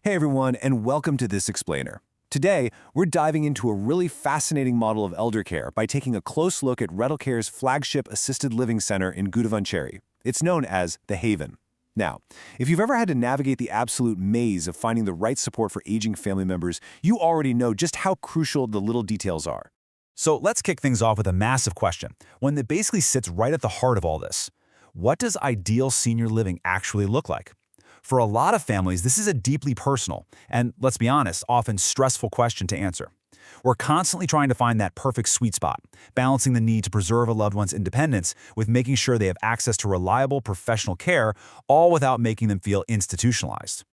Hey everyone, and welcome to This Explainer. Today, we're diving into a really fascinating model of elder care by taking a close look at Redle Care's flagship assisted living center in Guduvanchery. It's known as The Haven. Now, if you've ever had to navigate the absolute maze of finding the right support for aging family members, you already know just how crucial the little details are. So let's kick things off with a massive question, one that basically sits right at the heart of all this. What does ideal senior living actually look like? For a lot of families, this is a deeply personal and, let's be honest, often stressful question to answer. We're constantly trying to find that perfect sweet spot, balancing the need to preserve a loved one's independence with making sure they have access to reliable professional care, all without making them feel institutionalized.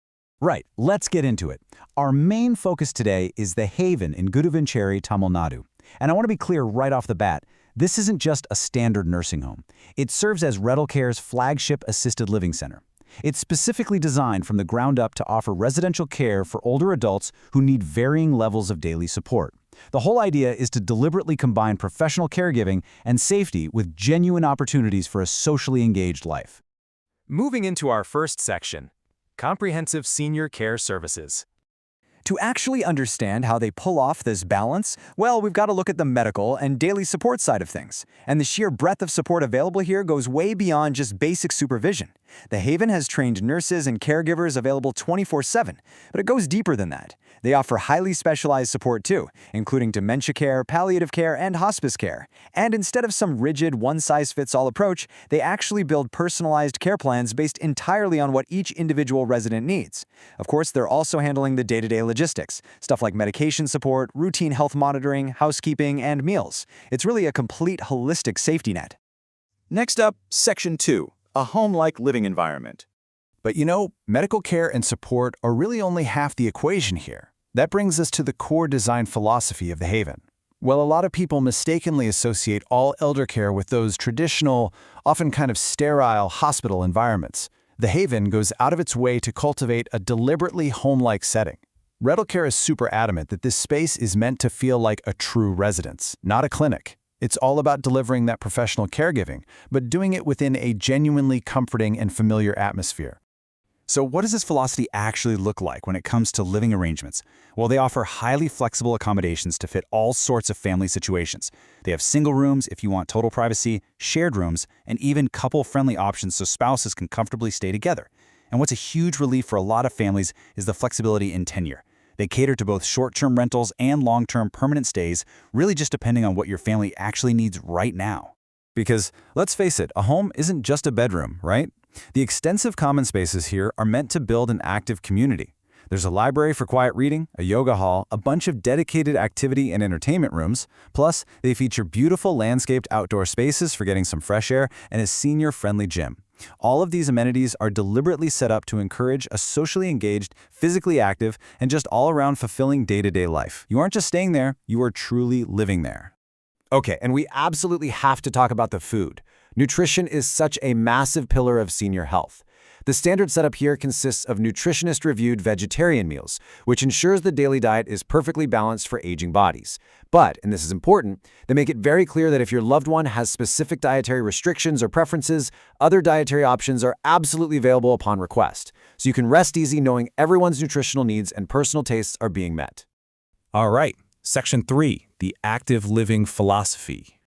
Right, let's get into it. Our main focus today is The Haven in Guduvanchery, Tamil Nadu. And I want to be clear right off the bat, this isn't just a standard nursing home. It serves as Redle Care's flagship assisted living center. It's specifically designed from the ground up to offer residential care for older adults who need varying levels of daily support. The whole idea is to deliberately combine professional caregiving and safety with genuine opportunities for a socially engaged life. Moving into our first section, comprehensive senior care services. To actually understand how they pull off this balance, well, we've got to look at the medical and daily support side of things. And the sheer breadth of support available here goes way beyond just basic supervision. The Haven has trained nurses and caregivers available 24/7, but it goes deeper than that. They offer highly specialized support too, including dementia care, palliative care, and hospice care. And instead of some rigid one-size-fits-all approach, they actually build personalized care plans based entirely on what each individual resident needs. Of course, they're also handling the day-to-day logistics, stuff like medication support, routine health monitoring, housekeeping, and meals. It's really a complete holistic safety net. Next up, Section 2, a home-like living environment. But you know, medical care and support are really only half the equation here. That brings us to the core design philosophy of The Haven. Well, a lot of people mistakenly associate all elder care with those traditional, often kind of sterile hospital environments. The Haven goes out of its way to cultivate a deliberately home-like setting. Redle Care is super adamant that this space is meant to feel like a true residence, not a clinic. It's all about delivering that professional caregiving, but doing it within a genuinely comforting and familiar atmosphere. So what does this philosophy actually look like when it comes to living arrangements? Well, they offer highly flexible accommodations to fit all sorts of family situations. They have single rooms if you want total privacy, shared rooms, and even couple-friendly options so spouses can comfortably stay together. And what's a huge relief for a lot of families is the flexibility in tenure. They cater to both short-term rentals and long-term permanent stays, really just depending on what your family actually needs right now. Because, let's face it, a home isn't just a bedroom, right? The extensive common spaces here are meant to build an active community. There's a library for quiet reading, a yoga hall, a bunch of dedicated activity and entertainment rooms, plus they feature beautiful landscaped outdoor spaces for getting some fresh air and a senior-friendly gym. All of these amenities are deliberately set up to encourage a socially engaged, physically active, and just all-around fulfilling day-to-day life. You aren't just staying there, you are truly living there. Okay, and we absolutely have to talk about the food. Nutrition is such a massive pillar of senior health. The standard setup here consists of nutritionist-reviewed vegetarian meals, which ensures the daily diet is perfectly balanced for aging bodies. But, and this is important, they make it very clear that if your loved one has specific dietary restrictions or preferences, other dietary options are absolutely available upon request. So you can rest easy knowing everyone's nutritional needs and personal tastes are being met. All right, Section 3, the active living philosophy.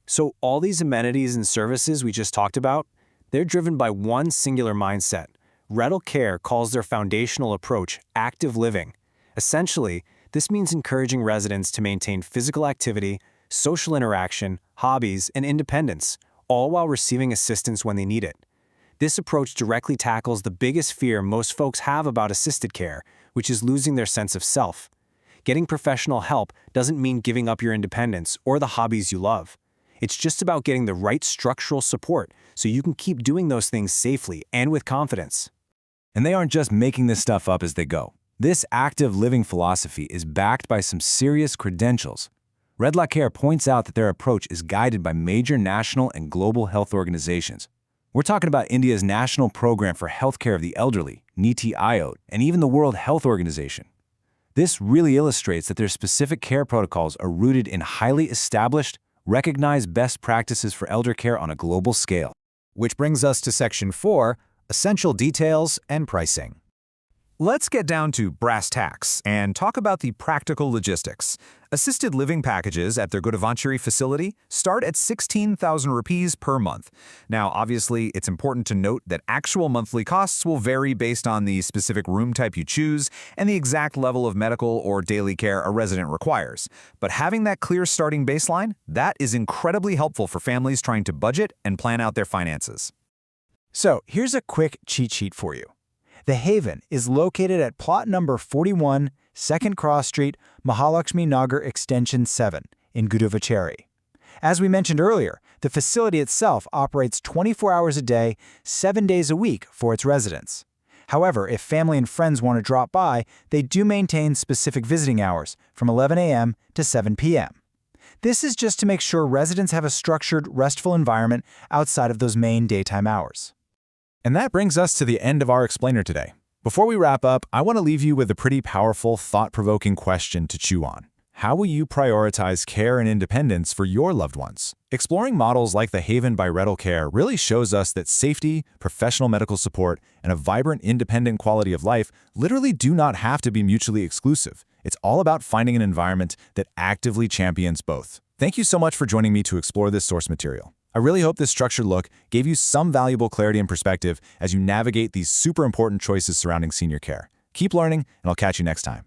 So all these amenities and services we just talked about, they're driven by one singular mindset. Redle Care calls their foundational approach active living. Essentially, this means encouraging residents to maintain physical activity, social interaction, hobbies, and independence, all while receiving assistance when they need it. This approach directly tackles the biggest fear most folks have about assisted care, which is losing their sense of self. Getting professional help doesn't mean giving up your independence or the hobbies you love. It's just about getting the right structural support so you can keep doing those things safely and with confidence. And they aren't just making this stuff up as they go. This active living philosophy is backed by some serious credentials. Redle Care points out that their approach is guided by major national and global health organizations. We're talking about India's National Program for Healthcare of the Elderly, NITI Aayog, and even the World Health Organization. This really illustrates that their specific care protocols are rooted in highly established, recognized best practices for elder care on a global scale. Which brings us to Section 4, essential details and pricing. Let's get down to brass tacks and talk about the practical logistics. Assisted living packages at their Guduvanchery facility start at 16,000 rupees per month. Now, obviously, it's important to note that actual monthly costs will vary based on the specific room type you choose and the exact level of medical or daily care a resident requires. But having that clear starting baseline, that is incredibly helpful for families trying to budget and plan out their finances. So here's a quick cheat sheet for you. The Haven is located at plot number 41, 2nd Cross Street, Mahalakshmi Nagar Extension 7 in Guduvanchery. As we mentioned earlier, the facility itself operates 24 hours a day, 7 days a week for its residents. However, if family and friends want to drop by, they do maintain specific visiting hours from 11 a.m. to 7 p.m. This is just to make sure residents have a structured, restful environment outside of those main daytime hours. And that brings us to the end of our explainer today. Before we wrap up, I want to leave you with a pretty powerful, thought-provoking question to chew on. How will you prioritize care and independence for your loved ones? Exploring models like the Haven by Redle Care really shows us that safety, professional medical support, and a vibrant, independent quality of life literally do not have to be mutually exclusive. It's all about finding an environment that actively champions both. Thank you so much for joining me to explore this source material. I really hope this structured look gave you some valuable clarity and perspective as you navigate these super important choices surrounding senior care. Keep learning, and I'll catch you next time.